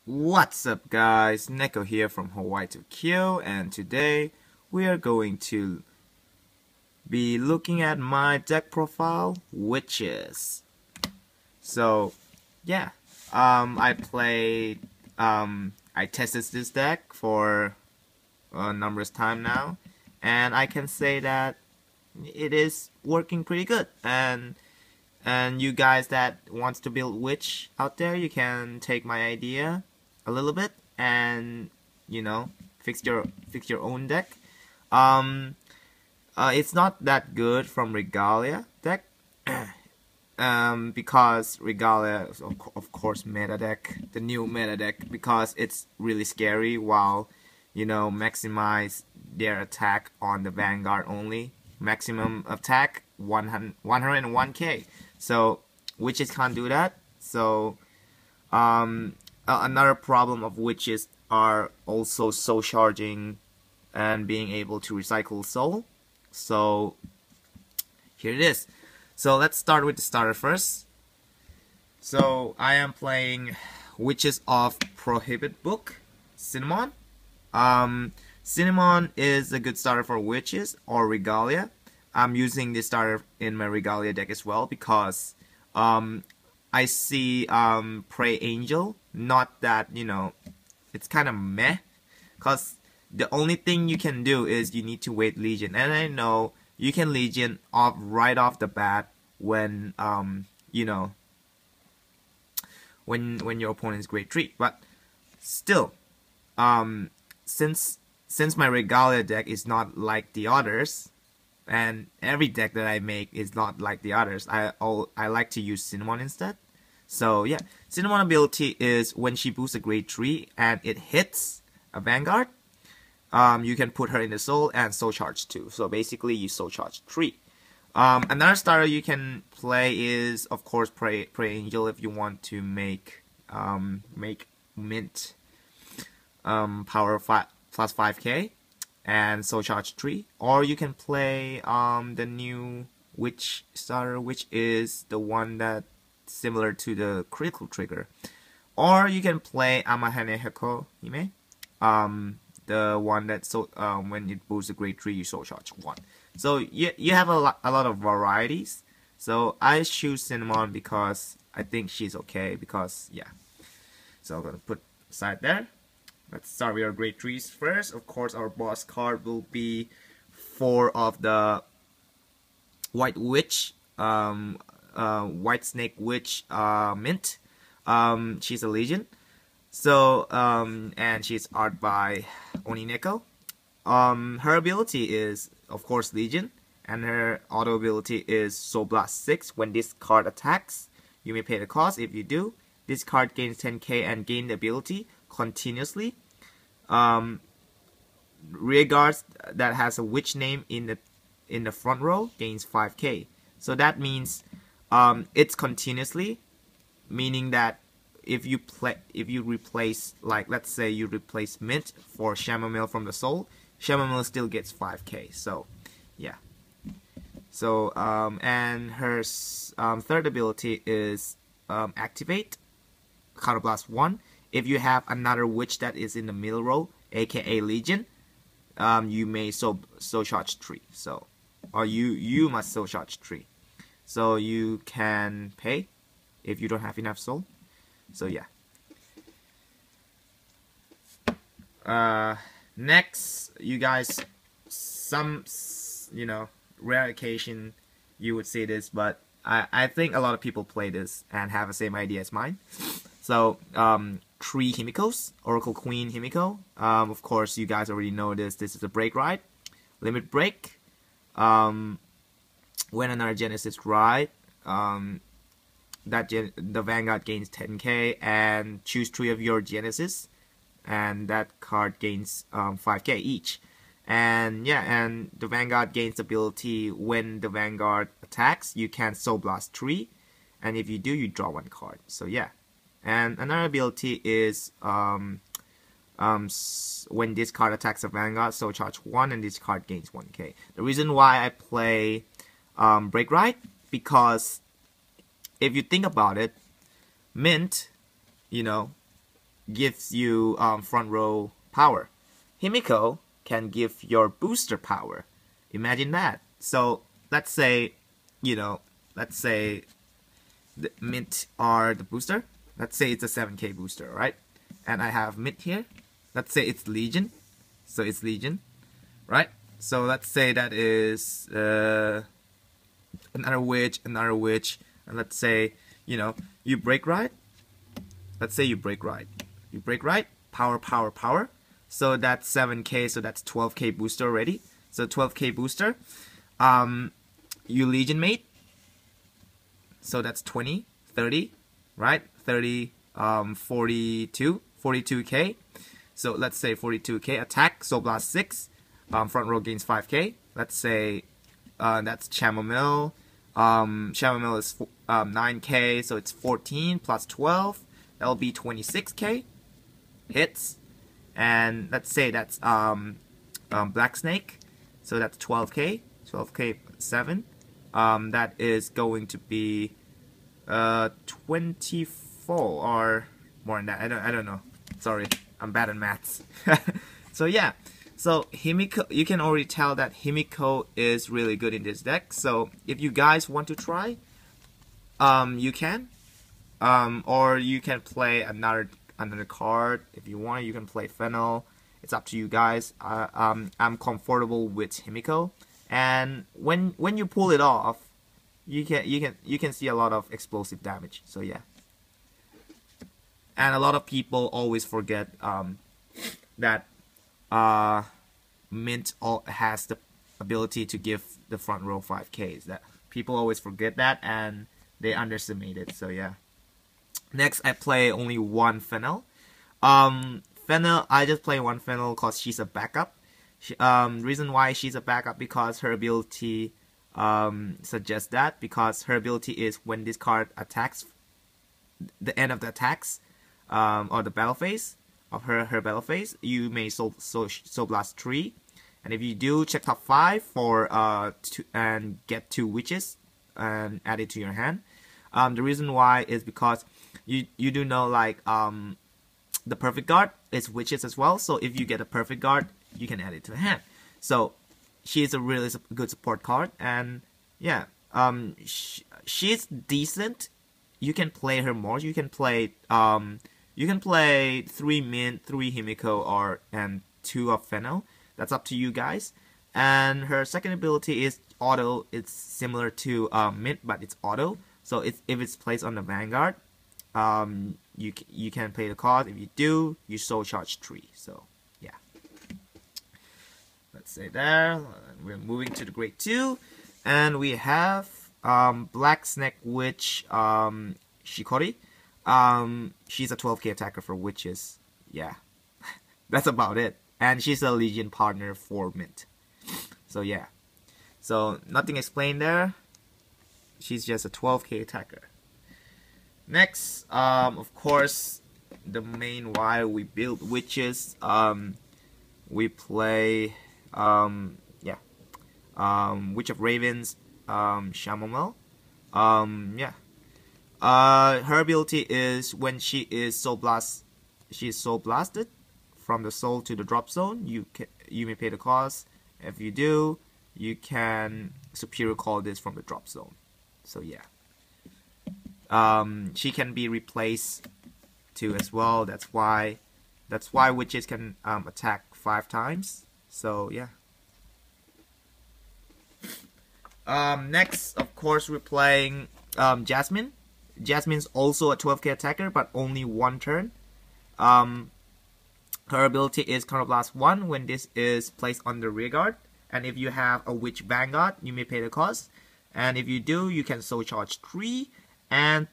What's up guys, Neko here from Hawaii to Kyo, and today we are going to be looking at my deck profile, witches. So yeah, I tested this deck for a number of time now, and I can say that it is working pretty good. And you guys that wants to build witch out there, you can take my idea a little bit and fix your own deck. It's not that good from Regalia deck because Regalia is of course meta deck, the new meta deck, because it's really scary while maximize their attack on the Vanguard only. Maximum attack 101k. So witches can't do that. So another problem of witches are also soul charging and being able to recycle soul. So here it is. So let's start with the starter first. So I am playing Witches of Prohibit Book, Cinnamon. Cinnamon is a good starter for witches or Regalia. I'm using this starter in my Regalia deck as well because I see Prey Angel. Not that, it's kind of meh, because the only thing you can do is you need to wait Legion, and I know you can Legion off right off the bat when when your opponent's Great Tree. But still, since my Regalia deck is not like the others, and every deck that I make is not like the others, I like to use Cinnamon instead. So yeah, Cinnamon ability is when she boosts a Great Tree and it hits a Vanguard, you can put her in the soul and soul charge 2. So basically you soul charge 3. Another starter you can play is of course Prey Angel if you want to make mint power plus 5k and soul charge 3, or you can play the new witch starter, which is the one that similar to the critical trigger, or you can play Amahane Heko Hime, the one that when it boosts a Great Tree you soul charge 1. So you have a lot of varieties. So I choose Cinnamon because I think she's okay, because yeah. So I'm gonna put aside there. Let's start with our Great Trees first. Of course, our boss card will be 4 of the White Witch, White Snake Witch, mint. She's a Legion. So, and she's art by Onineko. Her ability is, of course, Legion, and her auto ability is Soul Blast 6. When this card attacks, you may pay the cost. If you do, this card gains 10k and gain the ability continuously. Rearguards that has a witch name in the front row gains 5k. So that means it's continuously, meaning that if you replace, like let's say you replace mint for chamomile from the soul, chamomile still gets 5k. So yeah. So and her third ability is activate, counterblast 1. If you have another witch that is in the middle row, aka Legion, you may soul charge 3. So, or you must soul charge 3. So you can pay if you don't have enough soul. So yeah. Next, you guys, some rare occasion you would see this, but I think a lot of people play this and have the same idea as mine. So 3 Himikos, Oracle Queen Himiko. Of course, you guys already know this. This is a break ride, limit break. When another Genesis ride, the Vanguard gains 10k, and choose 3 of your Genesis, and that card gains 5k each. And yeah, and the Vanguard gains ability when the Vanguard attacks, you can Soul Blast 3, and if you do, you draw 1 card. So yeah. And another ability is when this card attacks a Vanguard, Soul Charge 1, and this card gains 1k. The reason why I play Break Ride, because if you think about it, Mint, gives you front row power. Himiko can give your booster power. Imagine that. So let's say, let's say the mint are the booster. Let's say it's a 7k booster, right? And I have mint here. Let's say it's Legion. So it's Legion, right? So let's say that is another witch, and let's say, you break right. Let's say you break right. You break right, power, power, power. So that's 7k, so that's 12k booster already. So 12k booster. You Legion mate. So that's 20, 30, right? 30, 42k. So let's say 42k attack, Soul Blast 6. Front row gains 5k. Let's say that's Chamomile. Chamomile is 9k, so it's 14 plus 12. That'll be 26k hits. And let's say that's Black Snake. So that's 12k. 12k 7. That is going to be 24 or more than that. I don't know. Sorry, I'm bad at maths. So yeah. So Himiko, you can already tell that Himiko is really good in this deck. So if you guys want to try, you can, or you can play another card if you want. You can play Fennel. It's up to you guys. I'm comfortable with Himiko, and when you pull it off, you can see a lot of explosive damage. So yeah, and a lot of people always forget that. Mint has the ability to give the front row 5Ks. That people always forget that and they underestimate it. So yeah. Next, I play only one Fennel. Fennel, I just play one Fennel because she's a backup. Reason why she's a backup because her ability suggests that, because her ability is when this card attacks, the end of the attacks or the battle phase of her battle phase, you may Soul Blast 3, and if you do, check top 5 for and get 2 witches and add it to your hand. The reason why is because you do know, like, the perfect guard is witches as well, so if you get a perfect guard, you can add it to the hand. So she's a really good support card, and yeah, she's decent. You can play her more. You can play 3 mint, 3 Himiko, and 2 of Fennel. That's up to you guys. And her second ability is auto. It's similar to mint, but it's auto. So if it's placed on the Vanguard, you can play the card. If you do, you soul charge 3. So yeah. Let's say there. We're moving to the grade 2, and we have Black Snake Witch Shakori. She's a 12k attacker for witches. Yeah, that's about it. And she's a Legion partner for mint. So yeah, so nothing explained there. She's just a 12k attacker. Next, of course, the main why we build witches. We play Witch of Ravens, Chamomile. Yeah. Her ability is when she is soul blasted from the soul to the drop zone. You may pay the cost. If you do, you can superior call this from the drop zone. So yeah, she can be replaced too as well. That's why witches can attack 5 times. So yeah. Next, of course, we're playing Jasmine. Jasmine's also a 12k attacker, but only 1 turn. Her ability is Counterblast 1 when this is placed on the rear guard. And if you have a Witch Vanguard, you may pay the cost. And if you do, you can soul charge 3. And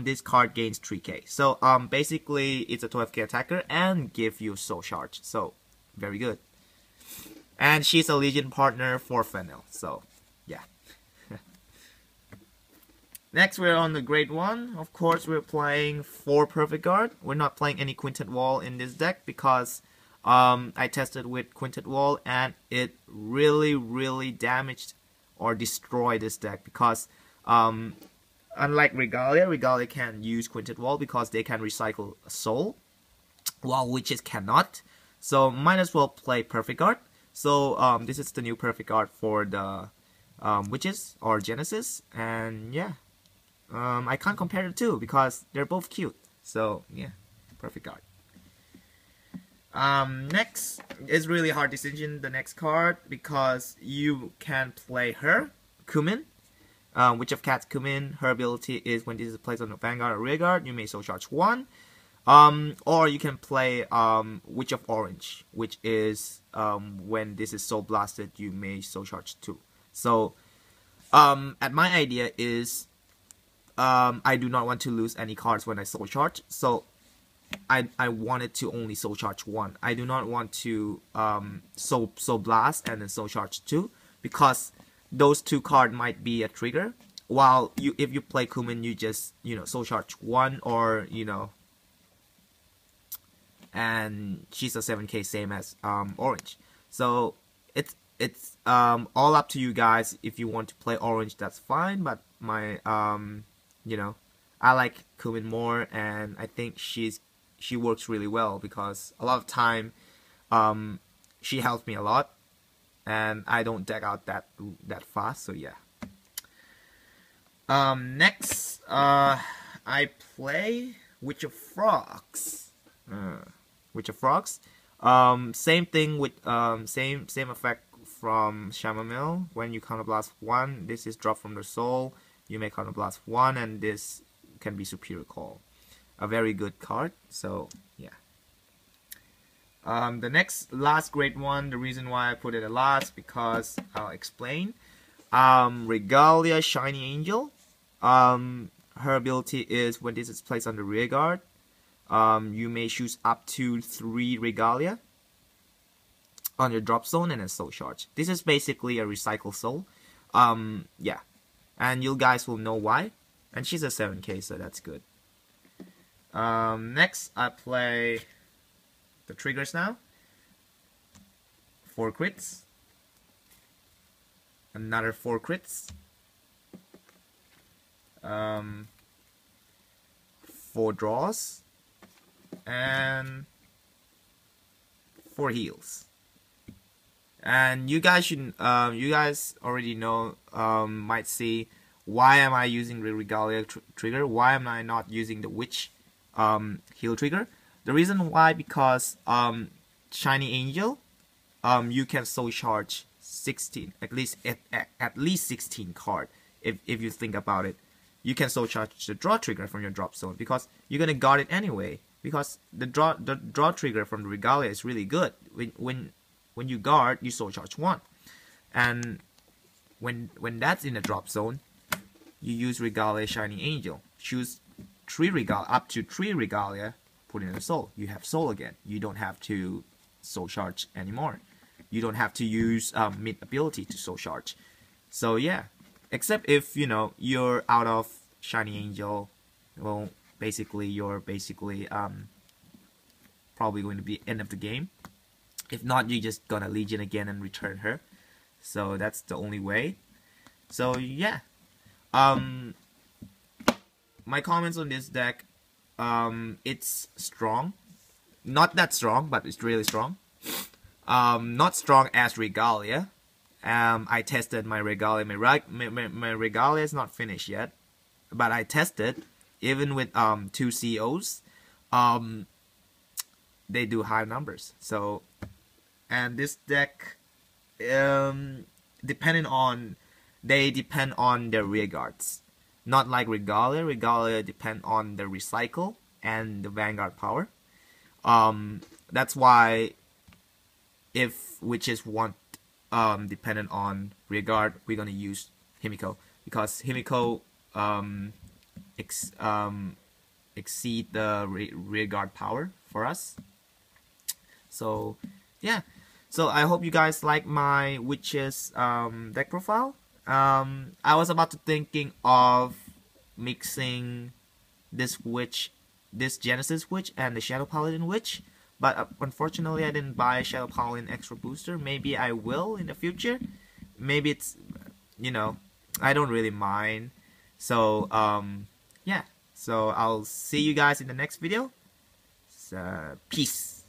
this card gains 3k. So basically, it's a 12k attacker and give you soul charge. So, very good. And she's a Legion partner for Fennel. So, yeah. Next, we're on the grade 1. Of course, we're playing 4 Perfect Guard. We're not playing any Quintet Wall in this deck because I tested with Quintet Wall and it really damaged or destroyed this deck because unlike Regalia can use Quintet Wall because they can recycle a soul. while witches cannot. So might as well play Perfect Guard. So this is the new Perfect Guard for the witches or Genesis, and yeah, I can't compare the two because they're both cute. So yeah, Perfect Guard. Next is really hard decision, the next card, because you can play her, Cumin. Witch of Cats Cumin, her ability is when this is placed on the Vanguard or Rearguard, you may soul charge 1. Or you can play Witch of Orange, which is when this is soul blasted, you may soul charge 2. So, at my idea is I do not want to lose any cards when I soul charge, so I wanted to only soul charge 1. I do not want to soul blast and then soul charge 2, because those 2 cards might be a trigger. While if you play Cumin, you just soul charge 1, or and she's a 7k same as Orange. So it's all up to you guys. If you want to play Orange, that's fine. But my I like Cumin more, and I think she works really well because a lot of time she helps me a lot, and I don't deck out that fast. So yeah. Next, I play Witch of Frogs. Witch of Frogs. Same thing with same effect from Chamomile. When you counterblast 1, this is dropped from the soul. You may counterblast 1, and this can be Superior Call. A very good card. So yeah. The next last great one. The reason why I put it at last, because I'll explain. Regalia Shiny Angel. Her ability is when this is placed on the rear guard, you may choose up to 3 Regalia on your drop zone and then soul charge. This is basically a recycle soul. Yeah, and you guys will know why. And she's a 7k, so that's good. Next, I play the triggers now. 4 crits. Another 4 crits. 4 draws. And 4 heals. And you guys should, you guys already know, might see, why am I using the Regalia trigger? Why am I not using the Witch heal trigger? The reason why, because Shiny Angel, you can soul charge 16, at least 16 card. If you think about it, you can soul charge the draw trigger from your drop zone, because you're gonna guard it anyway. Because the draw trigger from the Regalia is really good. When you guard, you soul charge 1, and when that's in the drop zone, you use Regalia Shiny Angel. Choose 3 Regalia, up to 3 Regalia, put in a soul. You have soul again. You don't have to soul charge anymore. You don't have to use mid ability to soul charge. So yeah, except if you're out of Shiny Angel, well, basically you're probably going to be end of the game. If not, you're just gonna Legion again and return her. So that's the only way. So yeah. My comments on this deck, it's strong. Not that strong, but it's really strong. Not strong as Regalia. I tested my Regalia. My Regalia is not finished yet, but I tested. Even with 2 COs, they do high numbers. So, and this deck, depend on their rear guards. Not like Regalia. Regalia depend on the recycle and the Vanguard power. That's why if witches want dependent on rear guard, we're gonna use Himiko, because Himiko exceed the rear guard power for us. So yeah, so I hope you guys like my witches deck profile. I was about to thinking of mixing this Genesis witch and the Shadow Paladin witch, but unfortunately I didn't buy Shadow Paladin extra booster. Maybe I will in the future. Maybe it's, I don't really mind. So yeah, so I'll see you guys in the next video. Peace.